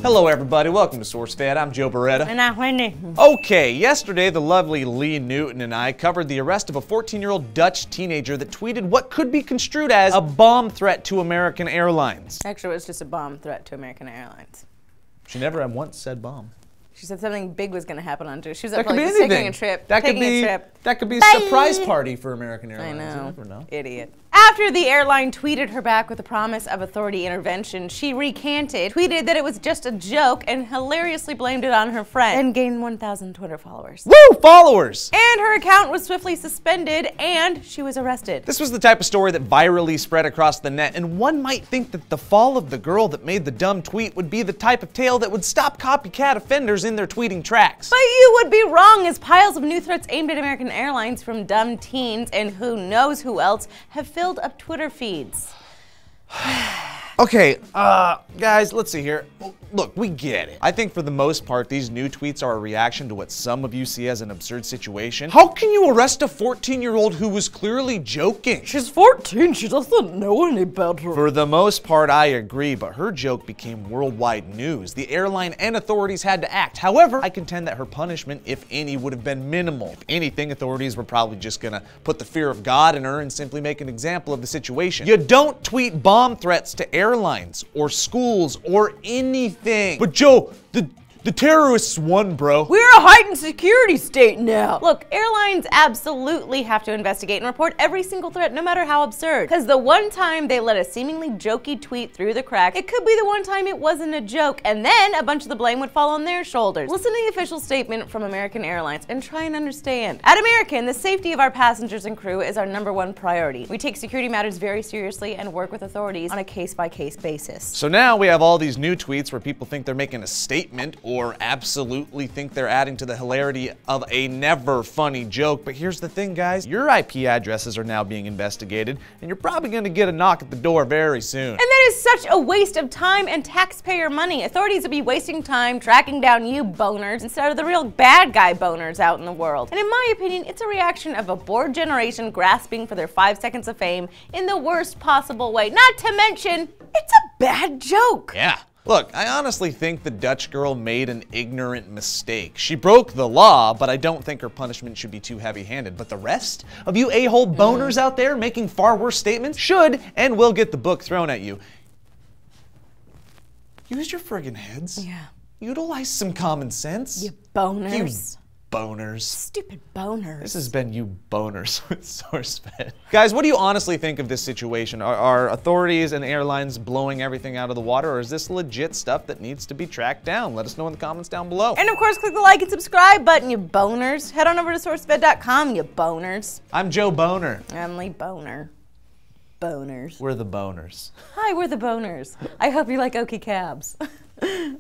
Hello everybody, welcome to SourceFed. I'm Joe Beretta. And I'm Wendy. Okay, yesterday the lovely Lee Newton and I covered the arrest of a 14-year-old Dutch teenager that tweeted what could be construed as a bomb threat to American Airlines. Actually, it was just a bomb threat to American Airlines. She never had once said bomb. She said something big was going to happen on Tuesday. She was That could be like, anything. taking a trip. That could be a surprise party for American Airlines. I know. You never know. Idiot. After the airline tweeted her back with a promise of authority intervention, she recanted, tweeted that it was just a joke, and hilariously blamed it on her friend, and gained 1,000 Twitter followers. Woo! Followers! And her account was swiftly suspended, and she was arrested. This was the type of story that virally spread across the net, and one might think that the fall of the girl that made the dumb tweet would be the type of tale that would stop copycat offenders in their tweeting tracks. But you would be wrong, as piles of new threats aimed at American Airlines from dumb teens and who knows who else have filled up Twitter feeds. Okay, guys, let's see here. Look, we get it. I think for the most part, these new tweets are a reaction to what some of you see as an absurd situation. How can you arrest a 14-year-old who was clearly joking? She's 14, she doesn't know any better. For the most part, I agree, but her joke became worldwide news. The airline and authorities had to act. However, I contend that her punishment, if any, would have been minimal. If anything, authorities were probably just gonna put the fear of God in her and simply make an example of the situation. You don't tweet bomb threats to airlines or schools or anything. But Joe, the terrorists won, bro. We're a heightened security state now. Look, airlines absolutely have to investigate and report every single threat, no matter how absurd. Because the one time they let a seemingly jokey tweet through the cracks, it could be the one time it wasn't a joke, and then a bunch of the blame would fall on their shoulders. Listen to the official statement from American Airlines and try and understand. At American, the safety of our passengers and crew is our #1 priority. We take security matters very seriously and work with authorities on a case-by-case basis. So now we have all these new tweets where people think they're making a statement or absolutely think they're adding to the hilarity of a never funny joke. But here's the thing, guys. Your IP addresses are now being investigated, and you're probably going to get a knock at the door very soon. And that is such a waste of time and taxpayer money. Authorities would be wasting time tracking down you boners instead of the real bad guy boners out in the world. And in my opinion, it's a reaction of a bored generation grasping for their 5 seconds of fame in the worst possible way. Not to mention, it's a bad joke. Yeah. Look, I honestly think the Dutch girl made an ignorant mistake. She broke the law, but I don't think her punishment should be too heavy-handed. But the rest of you a-hole boners out there making far worse statements should and will get the book thrown at you. Use your friggin' heads. Yeah. Utilize some common sense. You boners. You boners. Stupid boners. This has been You Boners with SourceFed. Guys, what do you honestly think of this situation? Are authorities and airlines blowing everything out of the water, or is this legit stuff that needs to be tracked down? Let us know in the comments down below. And of course, click the like and subscribe button, you boners. Head on over to SourceFed.com, you boners. I'm Joe Boner. I'm Lee Boner. Boners. We're the boners. Hi, we're the boners. I hope you like Okie cabs. Okay.